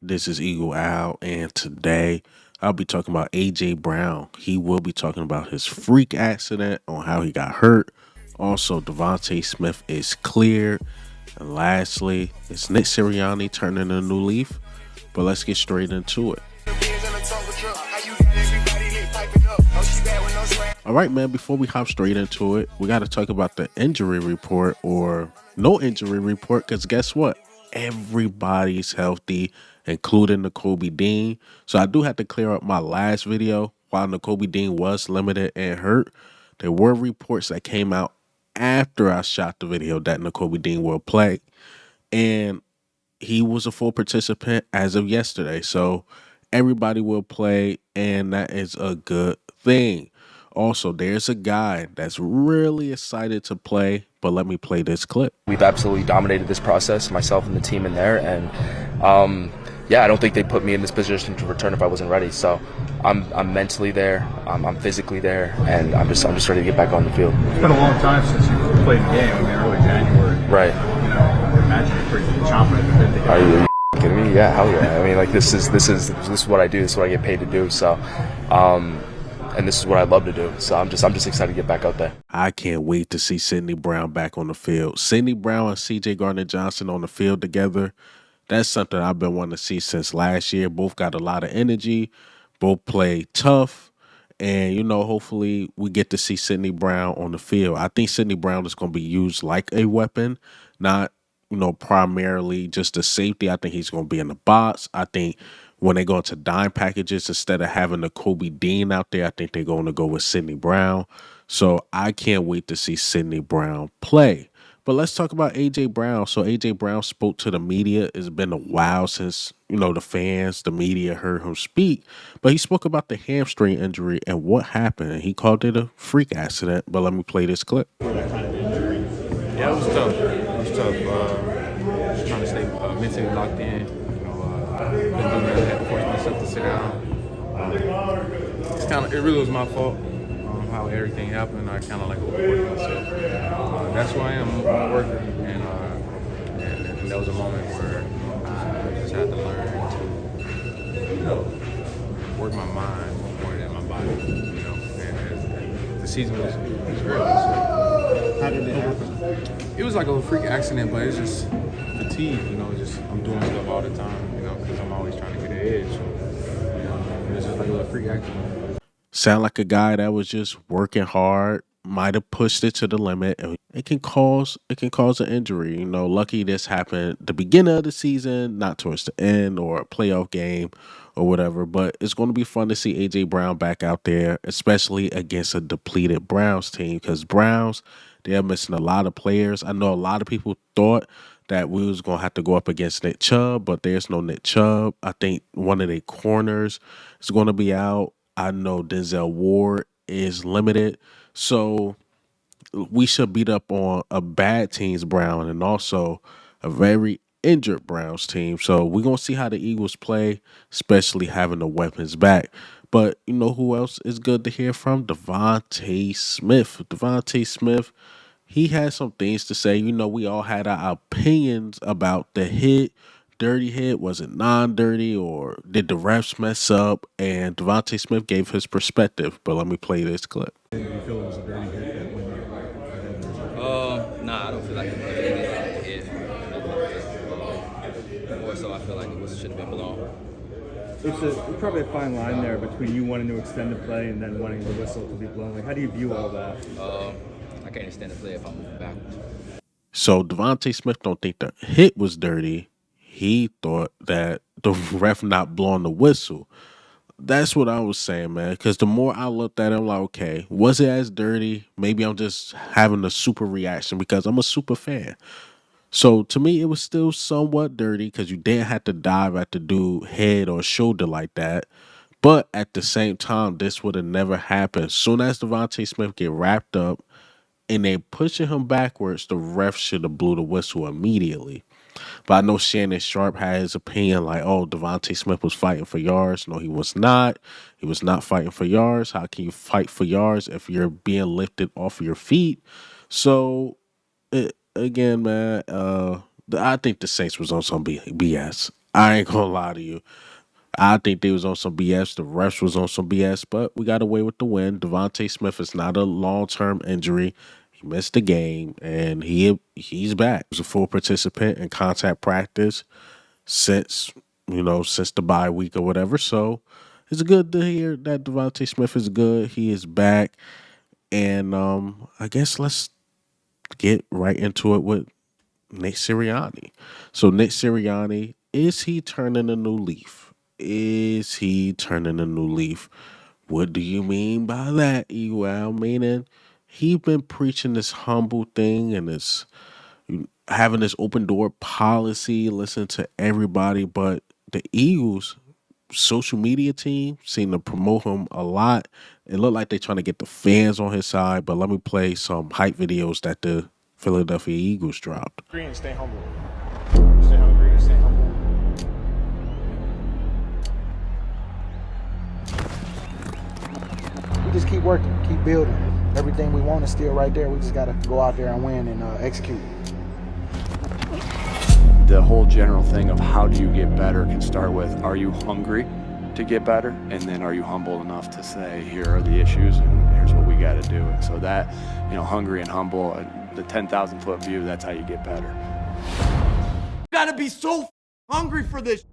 This is Eagle Al, and today I'll be talking about AJ Brown. He will be talking about his freak accident, on how he got hurt. Also, DeVonta Smith is cleared. And lastly, it's Nick Sirianni turning a new leaf. But let's get straight into it. All right, man, before we hop straight into it, we got to talk about the injury report or no injury report, because guess what? Everybody's healthy, including Nakobe Dean. So I do have to clear up my last video. While Nakobe Dean was limited and hurt, there were reports that came out after I shot the video that Nakobe Dean will play. And he was a full participant as of yesterday. So everybody will play, and that is a good thing. Also, there's a guy that's really excited to play, but let me play this clip. We've absolutely dominated this process, myself and the team in there, and I don't think they put me in this position to return if I wasn't ready. So I'm mentally there, I'm physically there, and I'm just ready to get back on the field. It's been a long time since you played a game. I mean, early January. Right. I would imagine you're pretty chomping at the bit to get. Are you kidding me? Yeah, hell yeah. I mean, like this is what I do. This is what I get paid to do. So, and this is what I love to do. So I'm just excited to get back out there. I can't wait to see Sidney Brown back on the field. Sidney Brown and CJ Gardner-Johnson on the field together. That's something I've been wanting to see since last year. Both got a lot of energy. Both play tough. And, hopefully we get to see Sidney Brown on the field. I think Sidney Brown is going to be used like a weapon, not, primarily just a safety. I think he's going to be in the box. I think when they go into dime packages, instead of having the Kobe Dean out there, I think they're going to go with Sidney Brown. So I can't wait to see Sidney Brown play. But let's talk about AJ Brown. So AJ Brown spoke to the media. It's been a while since, the fans, the media heard him speak. But he spoke about the hamstring injury and what happened. He called it a freak accident. But let me play this clip. Yeah, it was tough. Just trying to stay mentally locked in. Couldn't do nothing. Had to force myself to sit down. It really was my fault. How everything happened, I kind of overworked myself. That's who I am. I'm a worker, and that was a moment where I just had to learn to work my mind more than my body. And the season was great. So How did it happen? it was like a freak accident, but it's just fatigue. Just I'm doing stuff all the time. Because I'm always trying to get an edge. So it's just like a little freak accident. Sound like a guy that was just working hard, might have pushed it to the limit, and it can cause an injury. Lucky this happened the beginning of the season, not towards the end or a playoff game or whatever. But it's going to be fun to see AJ Brown back out there, especially against a depleted Browns team, because Browns, they're missing a lot of players. I know a lot of people thought that we was going to have to go up against Nick Chubb, but there's no Nick Chubb. I think one of their corners is going to be out. I know Denzel Ward is limited. So we should beat up on a bad team's Brown and also a very injured Browns team. So we're going to see how the Eagles play, especially having the weapons back. But you know who else is good to hear from? DeVonta Smith. DeVonta Smith, he had some things to say. We all had our opinions about the hit. Dirty hit, was it non-dirty, or did the refs mess up? And DeVonta Smith gave his perspective, but let me play this clip. Did you feel it was a dirty hit that when Nah, I don't feel like it is more so I feel like it should have been blown. There's probably a fine line there between you wanting to extend the play and then wanting the whistle to be blown. Like, how do you view all that? I can't extend the play if I'm moving backwards. So DeVonta Smith don't think the hit was dirty. He thought that the ref not blowing the whistle. That's what I was saying, man. Because the more I looked at it, I'm like, okay, was it as dirty? Maybe I'm just having a super reaction because I'm a super fan. So to me, it was still somewhat dirty because you didn't have to dive at the dude head or shoulder like that. But at the same time, this would have never happened. Soon as DeVonta Smith get wrapped up and they pushing him backwards, the ref should have blew the whistle immediately. But I know Shannon Sharp had his opinion like, oh, DeVonta Smith was fighting for yards. No, he was not. He was not fighting for yards. How can you fight for yards if you're being lifted off your feet? So, again, man, I think the Saints was on some BS. I ain't gonna lie to you. I think they was on some BS. The refs was on some BS, but we got away with the win. DeVonta Smith is not a long term injury. He missed the game, and he's back. He was a full participant in contact practice since since the bye week or whatever. So it's good to hear that DeVonta Smith is good. He is back, and I guess let's get right into it with Nick Sirianni. So Nick Sirianni, is he turning a new leaf? Is he turning a new leaf? What do you mean by that, Ewell? Meaning he been preaching this humble thing and this having this open door policy, listen to everybody, but the Eagles social media team seem to promote him a lot. It looked like they're trying to get the fans on his side, but let me play some hype videos that the Philadelphia Eagles dropped. Hungry and stay humble. Stay hungry and stay humble. We just keep working, keep building. Everything we want is still right there. We just got to go out there and win and execute. The whole general thing of how do you get better can start with, are you hungry to get better? And then are you humble enough to say, here are the issues and here's what we got to do. And so that, hungry and humble, the 10,000 foot view, that's how you get better. You gotta be so hungry for this.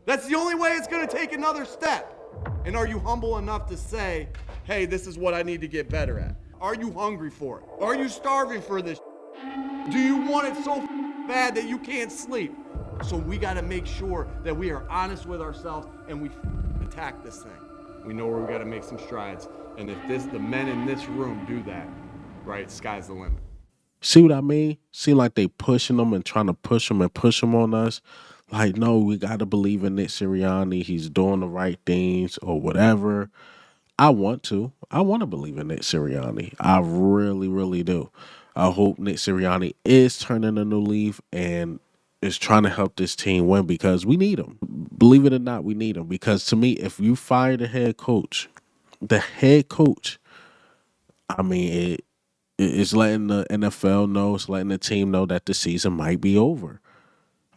That's the only way it's gonna take another step. And are you humble enough to say, hey, this is what I need to get better at? Are you hungry for it? Are you starving for this? Do you want it so bad that you can't sleep? So we gotta make sure that we are honest with ourselves and we attack this thing. We know where we gotta make some strides. And if the men in this room do that, right, sky's the limit. See what I mean? Seem like they pushing them and trying to push them and push them on us. Like, no, we got to believe in Nick Sirianni. He's doing the right things or whatever. I want to. I want to believe in Nick Sirianni. I really, really do. I hope Nick Sirianni is turning a new leaf and is trying to help this team win because we need him. Believe it or not, we need him. Because to me, if you fire the head coach, I mean, it's letting the NFL know, it's letting the team know that the season might be over.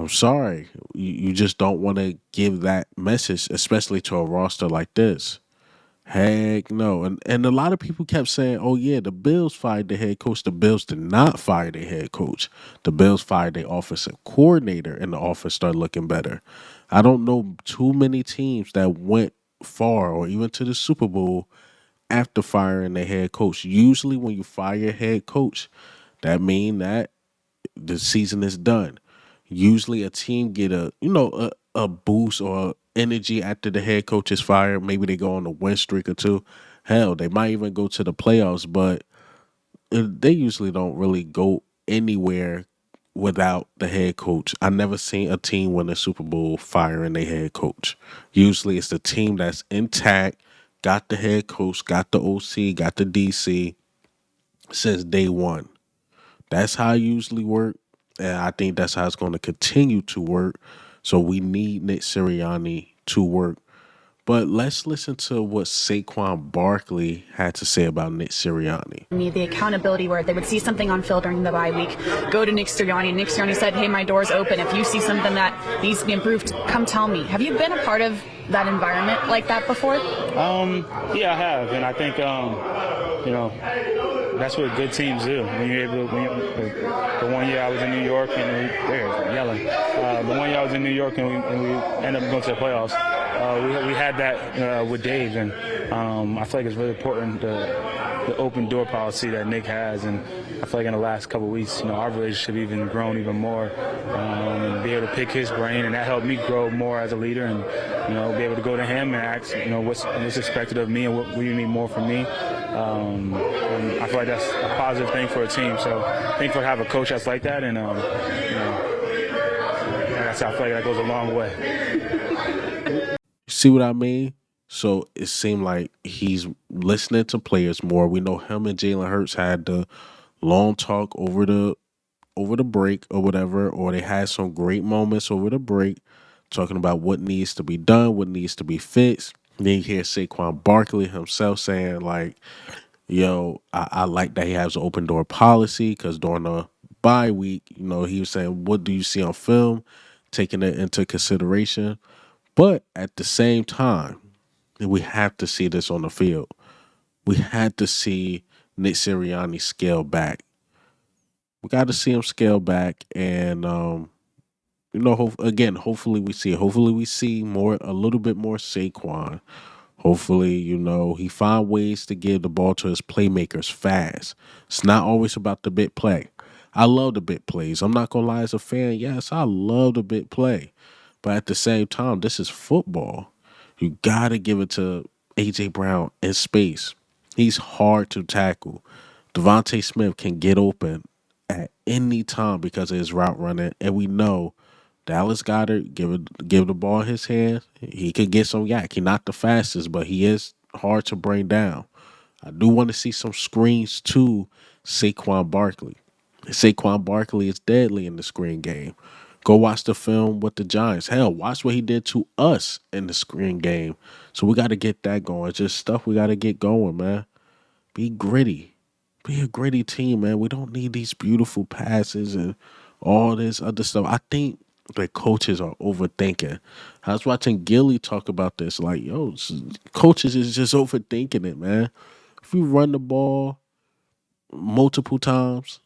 I'm sorry. You just don't want to give that message, especially to a roster like this. Heck no. And a lot of people kept saying, oh, yeah, the Bills fired the head coach. The Bills did not fire their head coach. The Bills fired their offensive coordinator, and the offense started looking better. I don't know too many teams that went far or even to the Super Bowl after firing their head coach. Usually when you fire your head coach, that means that the season is done. Usually a team get a boost or energy after the head coach is fired. Maybe they go on a win streak or two. Hell, they might even go to the playoffs, but they usually don't really go anywhere without the head coach. I never seen a team win a Super Bowl firing their head coach. Usually it's the team that's intact, got the head coach, got the OC, got the DC since day one. That's how it usually work, and I think that's how it's going to continue to work. So we need Nick Sirianni to work. But let's listen to what Saquon Barkley had to say about Nick Sirianni. The accountability where they would see something on film during the bye week, go to Nick Sirianni. Nick Sirianni said, hey, my door's open. If you see something that needs to be improved, come tell me. Have you been a part of that environment like that before? Yeah, I have. And I think, that's what good teams do. The one year I was in New York and they're yelling. The one year I was in New York and we ended up going to the playoffs. We had that with Dave, and I feel like it's really important the open door policy that Nick has, and I feel like in the last couple of weeks, our relationship even grown even more, and be able to pick his brain, and that helped me grow more as a leader, and be able to go to him and ask, what's expected of me and what you need more from me. And I feel like that's a positive thing for a team. So thankful to have a coach that's like that, and that's I feel like that goes a long way. See what I mean? So it seemed like he's listening to players more. We know him and Jalen Hurts had the long talk over the break or whatever, or they had some great moments over the break talking about what needs to be done, what needs to be fixed. Then you hear Saquon Barkley himself saying like, yo, I like that he has an open door policy because during the bye week, he was saying, what do you see on film taking it into consideration. But at the same time, we have to see this on the field. We had to see Nick Sirianni scale back. We got to see him scale back, and hopefully we see it. Hopefully we see a little bit more Saquon. Hopefully, he find ways to give the ball to his playmakers fast. It's not always about the big play. I love the big plays. I'm not gonna lie, as a fan, yes, I love the big play. But at the same time, this is football. You gotta give it to AJ Brown in space. He's hard to tackle. DeVonta Smith can get open at any time because of his route running, and we know Dallas Goedert give the ball in his hands. He could get some yak. He's not the fastest, but he is hard to bring down. I do want to see some screens to Saquon Barkley. Saquon Barkley is deadly in the screen game. Go watch the film with the Giants. Hell, watch what he did to us in the screen game. So we got to get that going. It's just stuff we got to get going, man. Be gritty. Be a gritty team, man. We don't need these beautiful passes and all this other stuff. I think the coaches are overthinking. I was watching Gilly talk about this. Like, coaches is just overthinking it, man. If you run the ball multiple times,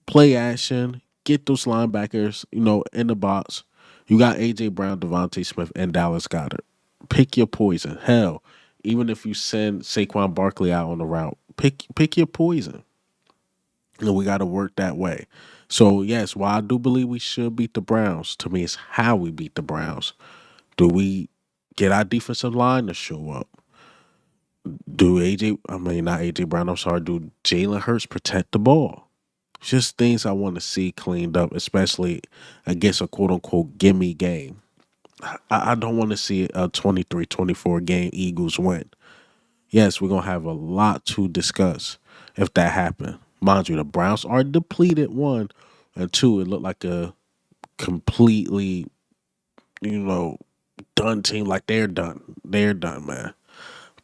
play action, get those linebackers, in the box. You got AJ Brown, DeVonta Smith, and Dallas Goedert. Pick your poison. Hell, even if you send Saquon Barkley out on the route, pick your poison. And we got to work that way. So, yes, while I do believe we should beat the Browns, to me, it's how we beat the Browns. Do we get our defensive line to show up? Do Jalen Hurts protect the ball? Just things I want to see cleaned up, especially against a quote-unquote gimme game. I don't want to see a 23-24 game Eagles win. Yes, we're going to have a lot to discuss if that happened. Mind you, the Browns are depleted, one. And two, it looked like a completely, done team. Like, they're done. They're done, man.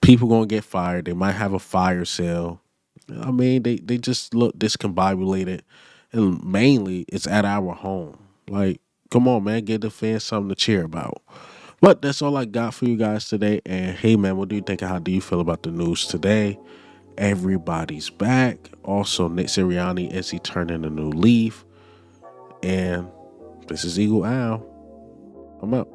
People going to get fired. They might have a fire sale. I mean, they just look discombobulated. And mainly, it's at our home. Like, come on, man. Give the fans something to cheer about. But that's all I got for you guys today. And hey, man, what do you think? How do you feel about the news today? Everybody's back. Also, Nick Sirianni, is he turning a new leaf? And this is Eagle Owl. I'm out.